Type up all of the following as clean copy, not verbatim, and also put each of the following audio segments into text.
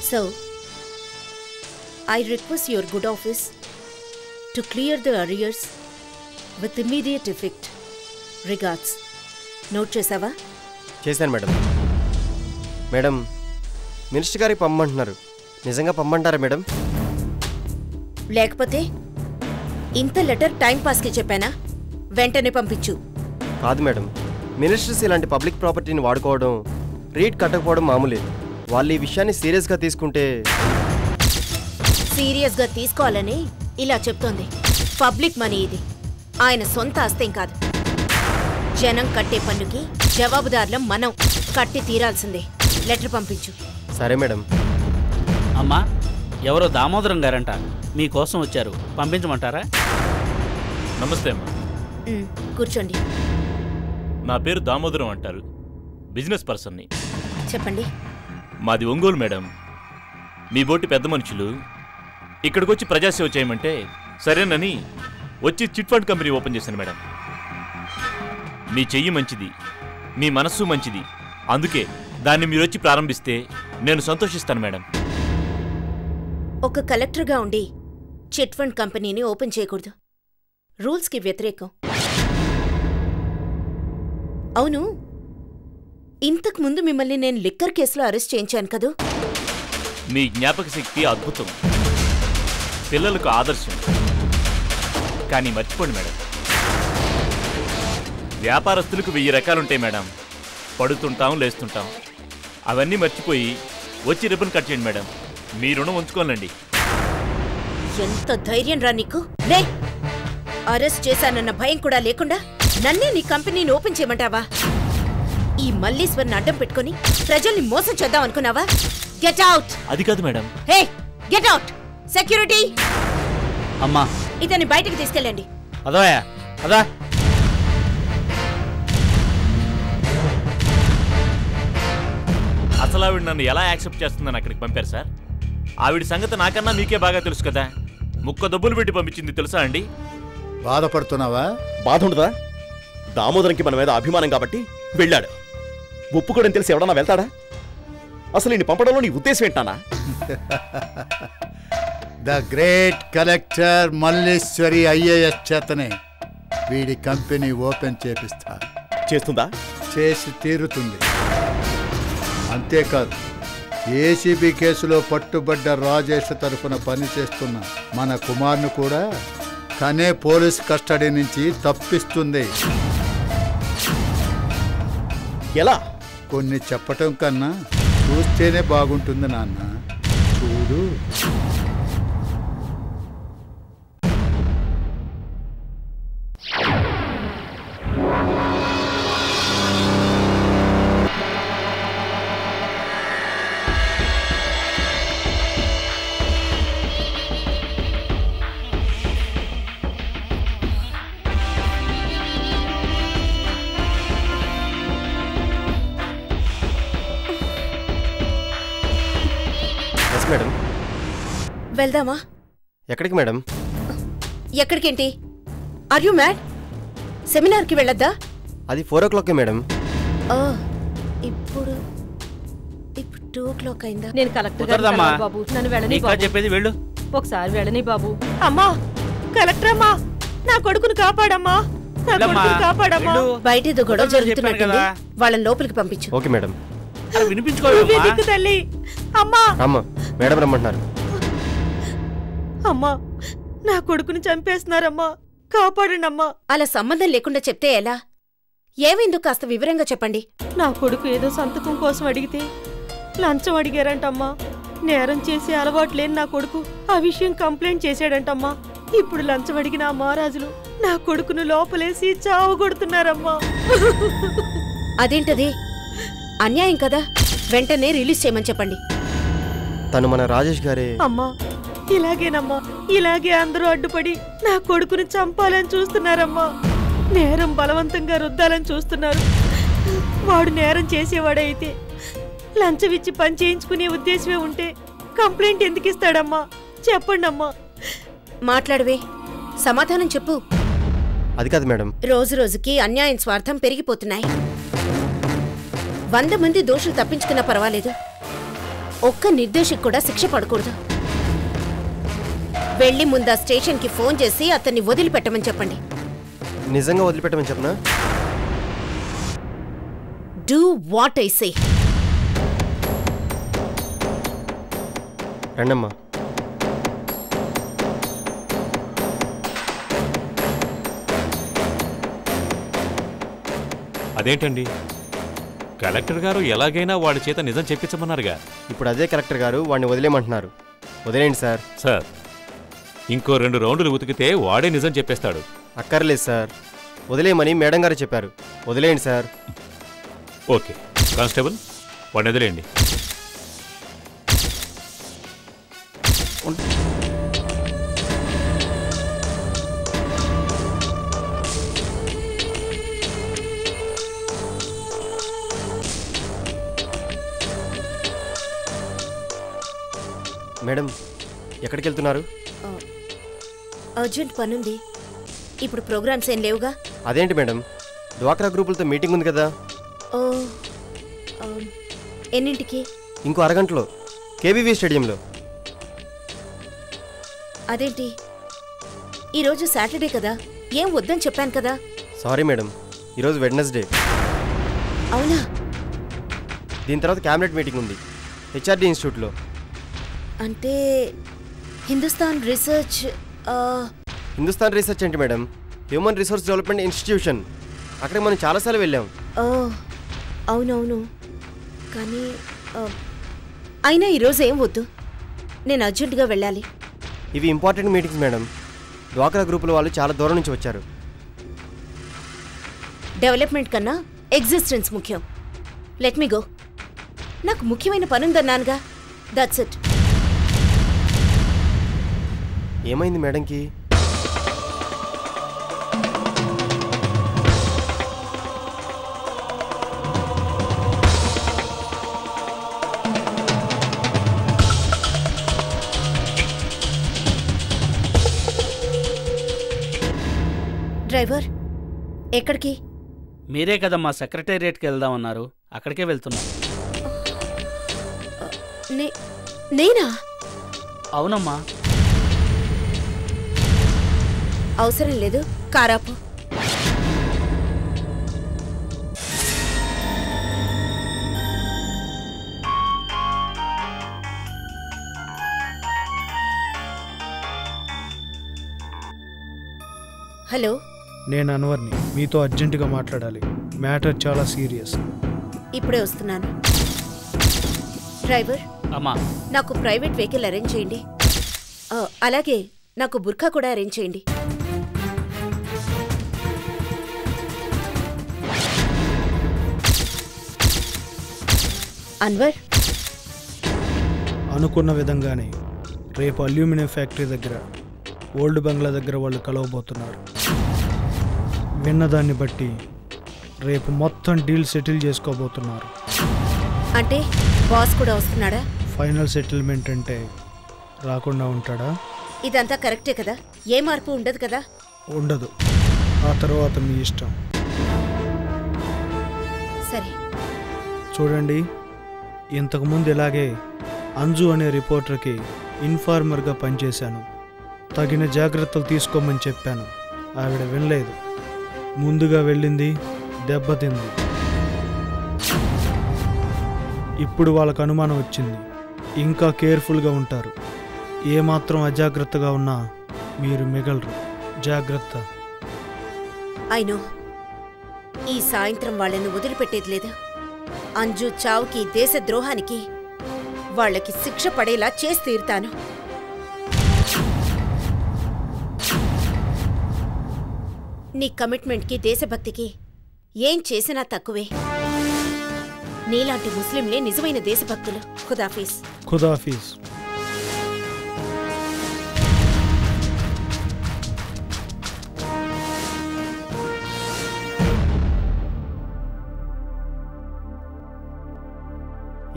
So, I request your good office to clear the arrears with immediate effect. Regards. Note చేసావా? చేశాను madam. Madam, minister గారికి పంపమంటున్నారు. నిజంగా పంపమంటారా madam? లేకపోతే ఇంత letter time పాస్కి చెప్పానా? వెంటనే పంపించు. కాదు మేడం, మినిస్టర్స్ ఇలాంటి పబ్లిక్ ప్రాపర్టీని వాడుకోవడం, రేట్ కట్టకపోవడం మామూలే. వాళ్ళు ఈ విషయాన్ని సీరియస్గా తీసుకుంటే... సీరియస్గా తీసుకోవాలని ఇలా చెప్తోంది. పబ్లిక్ మనీ ఇది, ఆయన సొంత ఆస్తేం కాదు. జనం కట్టే పన్నుకి జవాబుదారులం మనం. కట్టి తీరాల్సిందే. లెటర్ పంపించు. సరే మేడం. అమ్మా, ఎవరో దామోదరం గారంట మీకోసం వచ్చారు, పంపించమంటారా? నమస్తే అమ్మా. కూర్చోండి. నా పేరు దామోదరం అంటారు, బిజినెస్ పర్సన్ని. చెప్పండి. మాది ఒంగోలు మేడం. మీ బోటి పెద్ద మనుషులు ఇక్కడికి వచ్చి ప్రజాసేవ చేయమంటే సరేనని వచ్చి చిట్ ఫండ్ కంపెనీ ఓపెన్ చేశాను మేడం. మీ చెయ్యి మంచిది, మీ మనస్సు మంచిది, అందుకే దాన్ని మీరు వచ్చి ప్రారంభిస్తే నేను సంతోషిస్తాను మేడం. ఒక కలెక్టర్గా ఉండి చిట్ ఫండ్ కంపెనీని ఓపెన్ చేయకూడదు, రూల్స్కి వ్యతిరేకం. అవును, ఇంతకు ముందు మిమ్మల్ని నేను లిక్కర్ కేసులో అరెస్ట్ చేయించాను కదూ? మీ జ్ఞాపక శక్తి అద్భుతం, పిల్లలకు ఆదర్శం. కానీ మర్చిపోండి మేడం, వ్యాపారస్తులకు 1000 రకాలుంటాయి మేడం. పడుతుంటాం, లేస్తుంటాం. అవన్నీ మర్చిపోయి వచ్చి రిబ్బన్ కట్ చేయండి మేడం. మీ రుణం ఉంచుకోనండి. ఎంత ధైర్యం రా నీకు? లే, అరెస్ట్ చేశానన్న భయం కూడా లేకుండా నన్నే నీ కంపెనీని ఓపెన్ చేయమంటావా? ఈ మల్లీశ్వర్ని అడ్డం పెట్టుకుని ప్రజల్ని మోసం చేద్దాం అనుకున్నావా? Get out. అది కాదు మేడం. హే, గెట్ అవుట్. సెక్యూరిటీ, అమ్మా, ఇతన్ని బయటకు తీసుకెళ్ళండి. అదోయా అదా. అసలు ఆవిడ నన్ను ఎలా యాక్సెప్ట్ చేస్తుందని అక్కడికి పంపారు సార్? ఆవిడ సంగతి నాకన్నా మీకే బాగా తెలుసు కదా. ముక్క దబ్బులు పెట్టి పంపించింది తెలుసా అండి? బాధపడుతున్నావా? బాధ ఉండదా? దామోదరంకి మన మీద అభిమానం కాబట్టి వెళ్ళాడు. ఒప్పుకోవడం తెలిసి ఎవడన్నా వెళ్తాడా? అసలు ఈయన పంపడంలో నీ ఉద్దేశం ఏంటానా? The great collector Malleswari IAS చేతనే వీడి కంపెనీ ఓపెన్ చేపిస్తా. చేస్తుందా? చేసి తీరుతుంది. అంతేకాదు, ఏసీబీ కేసులో పట్టుబడ్డ రాజేష్ తరఫున పనిచేస్తున్న మన కుమార్ను కూడా తనే పోలీస్ కస్టడీ నుంచి తప్పిస్తుంది. ఎలా? కొన్ని చెప్పటం కన్నా చూస్తేనే బాగుంటుంది నాన్న. చూడు. మేడం, వెళ్దామా? ఎక్కడికి మేడం? ఎక్కడికేంటి? Are you mad? సెమినార్కి వెళ్ళొద్దా? అది 4 o'clock మేడం. ఇప్పుడు 2 o'clock అయిందా? నేను కలెక్టర్ బాబు, నన్ను వెళ్ళని బాబు. చెప్పేది వెళ్ళు. ఒకసారి వెళ్ళని బాబు. అమ్మా, కలెక్టర్ అమ్మా, నా కొడుకును కాపాడమ్మా, నా కొడుకును కాపాడమ్మా. బయట ఏదో గొడవ జరుగుతున్నట్టుంది, వాళ్ళని లోపలికి పంపించు. Okay madam. వినిపించుకోవాలి తల్లి. అమ్మా, అమ్మా, మేడం రమ్మంటున్నారు. అమ్మా, నా కొడుకుని చంపేస్తున్నారమ్మా, కాపాడండమ్మా. అలా సంబంధం లేకుండా చెప్తే ఎలా? ఏమైందో కాస్త వివరంగా చెప్పండి. నా కొడుకు ఏదో సంతకం కోసం అడిగితే లంచం అడిగారంటమ్మా. నేరం చేసే అలవాటు లేని నా కొడుకు ఆ విషయం కంప్లైంట్ చేశాడంటమ్మా. ఇప్పుడు లంచం అడిగిన ఆ మహారాజులు నా కొడుకును లోపలేసి చావగొడుతున్నారమ్మా. అదేంటది? అన్యాయం కదా, వెంటనే రిలీజ్ చేయమని చెప్పండి. తను మన రాజేష్ గారే. అమ్మా, ఇలాగేనమ్మా, ఇలాగే అందరూ అడ్డుపడి నా కొడుకుని చంపాలని చూస్తున్నారమ్మా. నేరం బలవంతంగా రుద్దాలని చూస్తున్నారు. వాడు నేరం చేసేవాడైతే లంచమిచ్చి పని చేయించుకునే ఉద్దేశమే ఉంటే కంప్లైంట్ ఎందుకు ఇస్తాడమ్మా? చెప్పండమ్మా. మాట్లాడవే, సమాధానం చెప్పు. అది కాదు మేడం, రోజు రోజుకి అన్యాయం స్వార్థం పెరిగిపోతున్నాయి. 100 మంది దోషులు తప్పించుకున్నా పర్వాలేదు, ఒక్క నిర్దేశకు కూడా శిక్ష పడకూడదు. వెళ్ళి ముందా స్టేషన్కి ఫోన్ చేసి అతన్ని వదిలిపెట్టమని చెప్పండి. నిజంగా వదిలిపెట్టమని చెప్పనా? Do what I say. రండమ్మా. అదేంటండి, కలెక్టర్ గారు ఎలాగైనా వాడి చేత నిజం చెప్పించమన్నారుగా. ఇప్పుడు అదే కలెక్టర్ గారు వాడిని వదిలేయమంటున్నారు. వదిలేయండి సార్. సార్, ఇంకో 2 రౌండ్లు ఉతికితే వాడే నిజం చెప్పేస్తాడు. అక్కర్లేదు సార్, వదిలేయమని మేడం గారు చెప్పారు. వదిలేయండి సార్. ఓకే కానిస్టేబుల్, వాడిని వదిలేయండి. మేడం, ఎక్కడికి వెళ్తున్నారు? అర్జెంట్ పనుంది. ఇప్పుడు ప్రోగ్రామ్స్ ఏం లేవుగా. అదేంటి మేడం, డ్వాక్రా గ్రూపులతో మీటింగ్ ఉంది కదా. ఓ, ఎన్నింటికి? ఇంకో అరగంటలో కేబీవీ స్టేడియంలో. అదేంటి, ఈరోజు సాటర్డే కదా, ఏం వద్దని చెప్పాను కదా. సారీ మేడం, ఈరోజు వెడ్నెస్డే. అవునా? దీని తర్వాత క్యాబినెట్ మీటింగ్ ఉంది హెచ్ఆర్డి ఇన్స్టిట్యూట్లో. అంటే హిందుస్థాన్ రీసెర్చ్ ఏంటి madam? Human resource development institution. అక్కడికి మనం చాలాసార్లు వెళ్ళాం. అవునవును, కానీ అయినా ఈరోజు ఏం వద్దు, నేను అర్జెంటుగా వెళ్ళాలి. ఇవి ఇంపార్టెంట్ మీటింగ్స్ మేడం. డ్వాక్రా గ్రూపుల వాళ్ళు చాలా దూరం నుంచి వచ్చారు. డెవలప్మెంట్ కన్నా ఎగ్జిస్టెన్స్ ముఖ్యం. Let me go. నాకు ముఖ్యమైన పనుందన్నానుగా. That's it. ఏమైంది మేడంకి? డ్రైవర్, ఎక్కడికి? మీరే కదమ్మా సెక్రటేరియట్కి వెళ్దామన్నారు, అక్కడికే వెళ్తున్నా. నేనా? అవునమ్మా. అవసరం లేదు, కారాపు. హలో, నేను అన్వర్ని. మీతో అర్జెంటుగా మాట్లాడాలి. మ్యాటర్ చాలా సీరియస్. ఇప్పుడే వస్తున్నాను. డ్రైవర్, అమ్మా, నాకు ప్రైవేట్ వెహికల్ అరేంజ్ చేయండి. అలాగే నాకు బుర్ఖా కూడా అరేంజ్ చేయండి. అన్వర్, అనుకున్న విధంగానే రేపు అల్యూమినియం ఫ్యాక్టరీ దగ్గర ఓల్డ్ బంగ్లా దగ్గర వాళ్ళు కలవబోతున్నారు. విన్నదాన్ని బట్టి రేపు మొత్తం డీల్ సెటిల్ చేసుకోబోతున్నారు. అంటే బాస్ కూడా వస్తున్నాడా? ఫైనల్ సెటిల్మెంట్ అంటే రాకుండా ఉంటాడా? ఇదంతా కరెక్టే కదా, ఏ మార్పు ఉండదు కదా? ఉండదు. ఆ తర్వాత మీ ఇష్టం. సరే చూడండి, ఇంతకుముందు ఇలాగే అంజు అనే రిపోర్టర్కి ఇన్ఫార్మర్గా పనిచేశాను. తగిన జాగ్రత్తలు తీసుకోమని చెప్పాను, ఆవిడ వినలేదు. ముందుగా వెళ్ళింది, దెబ్బతింది. ఇప్పుడు వాళ్ళకు అనుమానం వచ్చింది, ఇంకా కేర్ఫుల్గా ఉంటారు. ఏమాత్రం అజాగ్రత్తగా ఉన్నా మీరు మిగలరు. జాగ్రత్త. అయినో ఈ సాయంత్రం వాళ్ళని వదిలిపెట్టేది లేదా. అంజు చావుకి, దేశద్రోహానికి వాళ్ళకి శిక్ష పడేలా చేసి తీరుతాను. నీ కమిట్మెంట్కి, దేశభక్తికి ఏం చేసినా తక్కువే. నీలాంటి ముస్లింలే నిజమైన దేశభక్తులు. ఖుదాఫీజ్. ఖుదాఫీజ్.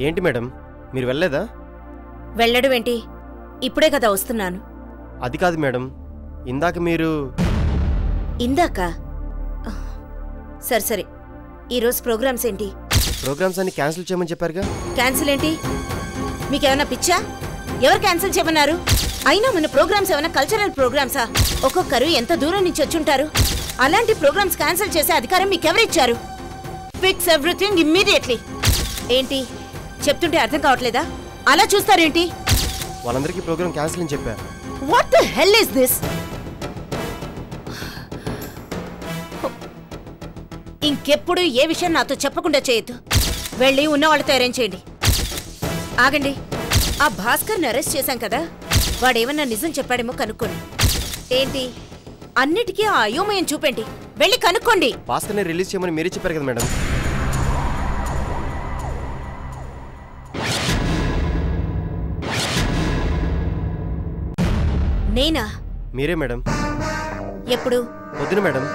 ఏంటి మేడం, మీరు వెళ్ళలేదా? వెళ్ళడం ఏంటి, ఇప్పుడే కదా వస్తున్నాను. అది కాదు మేడం, ఇందాక మీరు... ఇందాక? సరే సరే, ఈరోజు ప్రోగ్రామ్స్ ఏంటి? ప్రోగ్రామ్స్ అన్ని క్యాన్సిల్ చేయమని చెప్పారుగా. క్యాన్సిల్ ఏంటి? మీకేమైనా పిచ్చా? ఎవరు క్యాన్సిల్ చేయమన్నారు? అయినా మన ప్రోగ్రామ్స్ ఏమైనా కల్చరల్ ప్రోగ్రామ్సా? ఒక్కొక్కరు ఎంత దూరం నుంచి వచ్చుంటారు. అలాంటి ప్రోగ్రామ్స్ క్యాన్సిల్ చేసే అధికారం మీకెవరిచ్చారు? Fix everything immediately. ఏంటి చెప్తుంటే అర్థం కావట్లేదా? అలా చూస్తారేంటి? వాళ్ళందరికీ ప్రోగ్రామ్ క్యాన్సిల్ అని చెప్పా. What the hell is this? ఇంకెప్పుడు ఏ విషయం నాతో చెప్పకుండా చేయొద్దు. వెళ్ళి ఉన్న వాళ్ళతో అరేంజ్ చేయండి. ఆగండి, ఆ భాస్కర్ని అరెస్ట్ చేశాం కదా, వాడేమన్నా నిజం చెప్పాడేమో కనుక్కోండి. ఏంటి అన్నిటికీ ఆ అయోమయం చూపండి. వెళ్ళి కనుక్కోండి. భాస్కర్ని రిలీజ్ చేయమని మీరే చెప్పారు కదా మేడం. నేనా? మీరే మేడం. ఎప్పుడు? పొద్దున మేడం.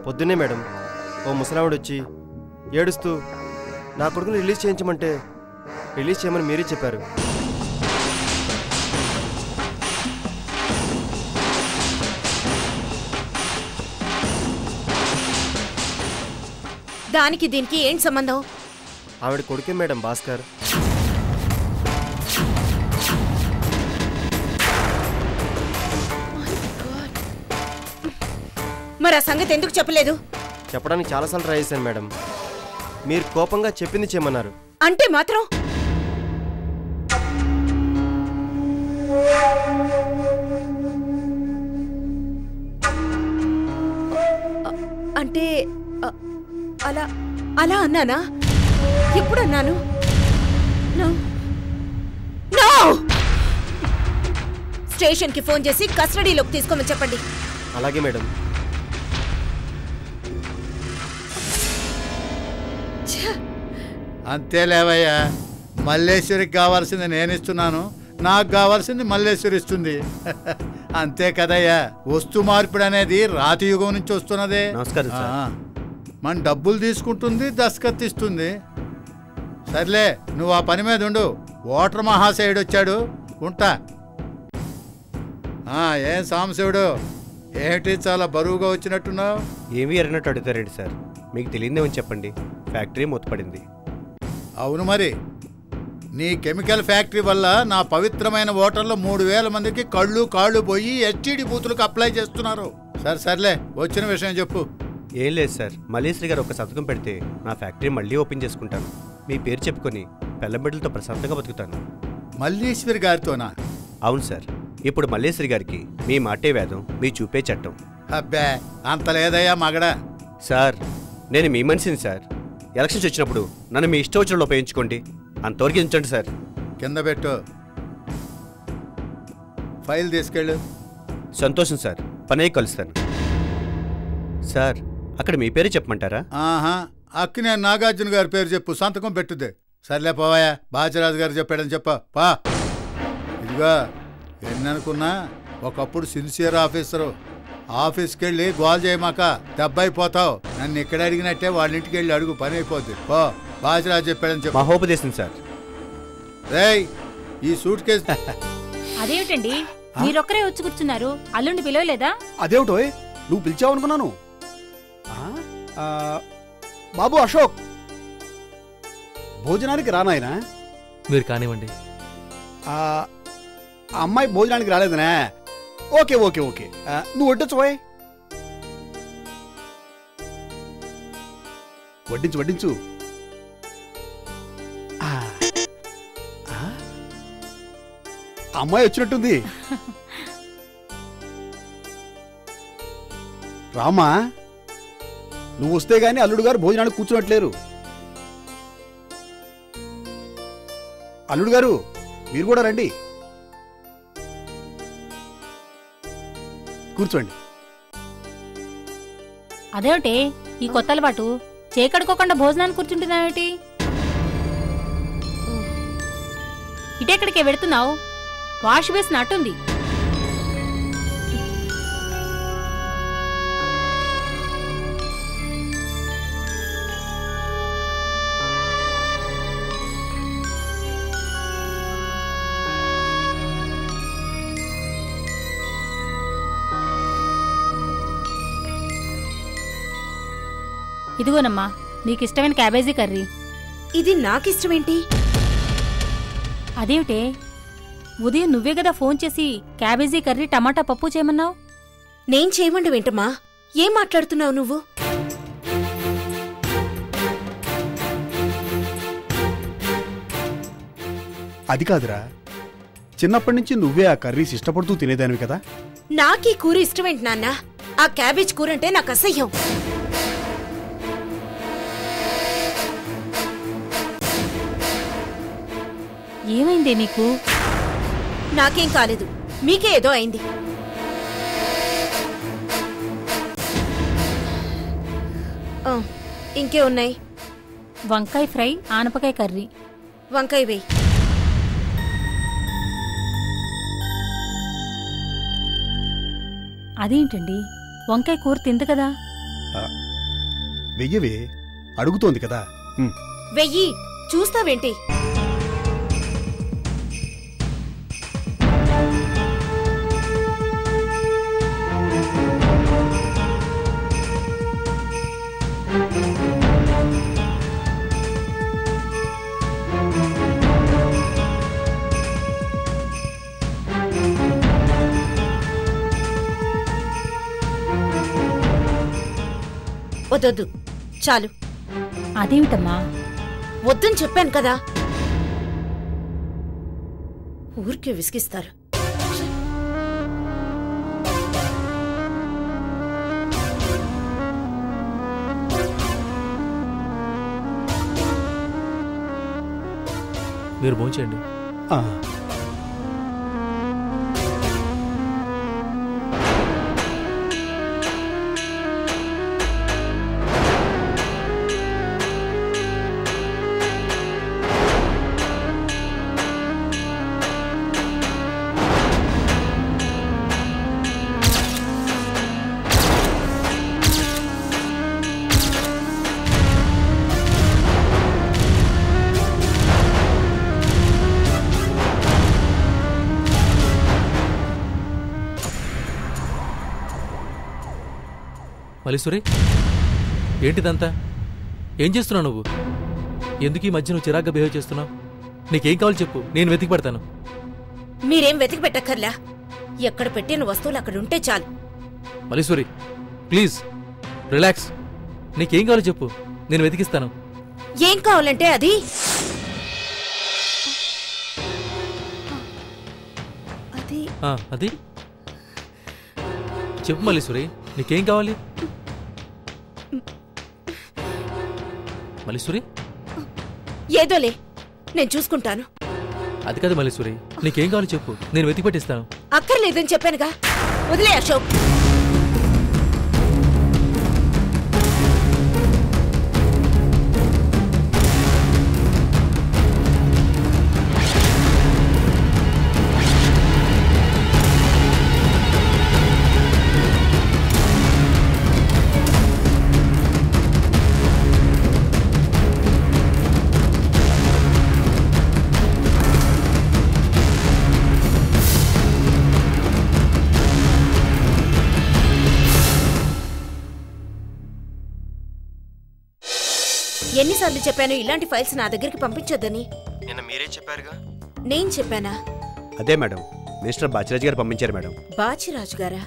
పొద్దున్నే మేడం. ఓ ముసలావిడ వచ్చి ఏడుస్తూ నా కొడుకుని రిలీజ్ చేయించమంటే రిలీజ్ చేయమని మీరే చెప్పారు. దానికి దీనికి ఏంటి సంబంధం? ఆవిడ కొడుకే మేడం భాస్కర్. మరి ఆ సంగతి ఎందుకు చెప్పలేదు? చెప్పడానికి చాలాసార్లు ట్రై చేశాను మేడం. మీరు కోపంగా చెప్పింది చేయమన్నారు. అంటే మాత్రం అంటే అలా అలా అన్నానా? ఎప్పుడు అన్నాను? స్టేషన్కి ఫోన్ చేసి కస్టడీలోకి తీసుకోమని చెప్పండి. అలాగే మేడం. అంతేలేవయ్యా, మల్లేశ్వరికి కావాల్సింది నేను ఇస్తున్నాను, నాకు కావాల్సింది మల్లేశ్వరి ఇస్తుంది. అంతే కదయ్యా. వస్తు మార్పిడి అనేది రాతి యుగం నుంచి వస్తున్నదే. నమస్కారం సార్. మన డబ్బులు తీసుకుంటుంది, దస్కత్తిస్తుంది. సర్లే, నువ్వు ఆ పని మీద ఉండు. ఓటర్ మహాశయుడు వచ్చాడు, ఉంటా. ఏం సాంబశివుడు, ఏమిటి చాలా బరువుగా వచ్చినట్టున్నావు? ఏమీ ఎరగనట్టు అడుగుతారండి సార్. మీకు తెలియదేమని చెప్పండి. ఫ్యాక్టరీ మూతపడింది. అవును మరి, నీ కెమికల్ ఫ్యాక్టరీ వల్ల నా పవిత్రమైన ఓటర్లు 3000 మందికి కళ్ళు కాళ్ళు పోయి ఎస్టీడీ బూతులకు అప్లై చేస్తున్నారు. సర్లే, వచ్చిన విషయం చెప్పు. ఏం లేదు సార్, మల్లేశ్వరి గారు ఒక సంతకం పెడితే నా ఫ్యాక్టరీ మళ్ళీ ఓపెన్ చేసుకుంటాను. మీ పేరు చెప్పుకొని పెళ్ళబిడ్డలతో ప్రశాంతంగా బతుకుతాను. మల్లేశ్వరి గారితోనా? అవును సార్. ఇప్పుడు మల్లేశ్వరి గారికి మీ మాటే వేదం, మీ చూపే చట్టం. అబ్బే, అంత లేదయ్యా మగడా. సార్, నేను మీ మనిషిని సార్. ఎలక్షన్స్ వచ్చినప్పుడు నన్ను మీ ఇష్టం వచ్చినట్లు ఉపయోగించుకోండి. అంతవరకు ఉంచండి సార్. కింద పెట్టు, ఫైల్ తీసుకెళ్ళు. సంతోషం సార్, పనే కలుస్తాను. సార్, అక్కడ మీ పేరు చెప్పమంటారా? అక్కినే నాగార్జున గారి పేరు చెప్పు, సంతకం పెట్టుద్ది. సర్లే పోవాయా, బాచరాజు గారు చెప్పాడని చెప్ప పా. ఇదిగా ఎన్ననుకున్నా ఒకప్పుడు సిన్సియర్ ఆఫీసరు. ఆఫీస్కి వెళ్ళి గోల్ చేయమాక, దెబ్బైపోతావు. నన్ను ఇక్కడ అడిగినట్టే వాళ్ళ ఇంటికి వెళ్ళి అడుగు, పని అయిపోద్ది. పో, బాచరాజు చెప్పాడని చెప్పు. మహోపదేశం సార్. రేయ్, ఈ సూట్ కేసు. అదేమిటండి మీరొక్కరే వచ్చి కూర్చున్నారు? అల్లుండి పిలవలేదా? అదేమిటో నువ్వు పిలిచావు అనుకున్నాను. బాబు అశోక్, భోజనానికి రానాయనా? మీరు కానివ్వండి. ఆ అమ్మాయి భోజనానికి రాలేదనే? ఓకే ఓకే ఓకే, నువ్వు వడ్డించు పోయ్. వడ్డించు వడ్డించు. అమ్మాయి వచ్చినట్టుంది. రామా, నువ్వు వస్తే గానీ అల్లుడు గారు భోజనానికి కూర్చున్నట్లేరు. అల్లుడు గారు, మీరు కూడా రండి, కూర్చోండి. అదేమిటి ఈ కొత్త అలవాటు? చేకడుకోకుండా భోజనాన్ని కూర్చుంటున్నావేటి? ఇటెక్కడికే వెడుతున్నావు? వాష్ బేసిన్ అట్టుంది. ఇదిగోనమ్మా నీకిష్టమైన క్యాబేజీ కర్రీ. ఇది నాకిష్టమేంటి? అదేమిటే ఉదయం నువ్వే కదా ఫోన్ చేసి క్యాబేజీ కర్రీ టమాటా పప్పు చేయమన్నావు? నేను చేయమండి వెంటమ్మా. ఏం మాట్లాడుతున్నావు నువ్వు? అది కాదురా, చిన్నప్పటి నుంచి నువ్వే ఆ కర్రీస్ ఇష్టపడుతూ తినేదానివి కదా. నాకీ కూర ఇష్టమేంటి నాన్న? ఆ క్యాబేజ్ కూర అంటే నాకు అసహ్యం. ఏమైందే నీకు? నాకేం కాలేదు, మీకే ఏదో అయింది. ఇంకే ఉన్నాయి? వంకాయ ఫ్రై, ఆనపకాయ కర్రీ. వంకాయ వేయి. అదేంటండి, వంకాయ కూర తింది కదా. వెయ్యవే, అడుగుతోంది కదా. వెయ్యి. చూస్తావేంటి? వద్దొద్దు, చాలు. అదేమిటమ్మా? వద్దని చెప్పాను కదా. ఊరికే విసిగిస్తారు. మీరు భోంచేయండి. మలీశ్వరి, ఏంటిదంతా? ఏం చేస్తున్నావు నువ్వు? ఎందుకు ఈ మధ్య నువ్వు చిరాగ్గా బిహేవ్ చేస్తున్నావు? నీకేం కావాలి చెప్పు, నేను వెతికి పెడతాను. మీరేం వెతికి పెట్టక్కర్లా. ఎక్కడ పెట్టిన వస్తువులు అక్కడ ఉంటే చాలు. మలీశ్వరి, ప్లీజ్ రిలాక్స్. నీకేం కావాలి చెప్పు, నేను వెతికిస్తాను. ఏం కావాలంటే అది. అది చెప్పు మలీశ్వరి, నీకేం కావాలి? మలీశ్వరి, ఏదోలే, నేను చూసుకుంటాను. అది కాదు మలీశ్వరి, నీకేం కావాలి చెప్పు, నేను వెతికి పెట్టిస్తాను. అక్కర్లేదని చెప్పానుగా, వదిలే అశోక్. ఎన్నిసార్లు చెప్పాను ఇలాంటి ఫైల్స్ నా దగ్గరికి పంపించొద్దని? నిన్న మీరే చెప్పారుగా. నేను చెప్పానా? అదే మేడం, మిస్టర్ బాచిరాజ్ గారు పంపించారు మేడం. బాచిరాజు గారా?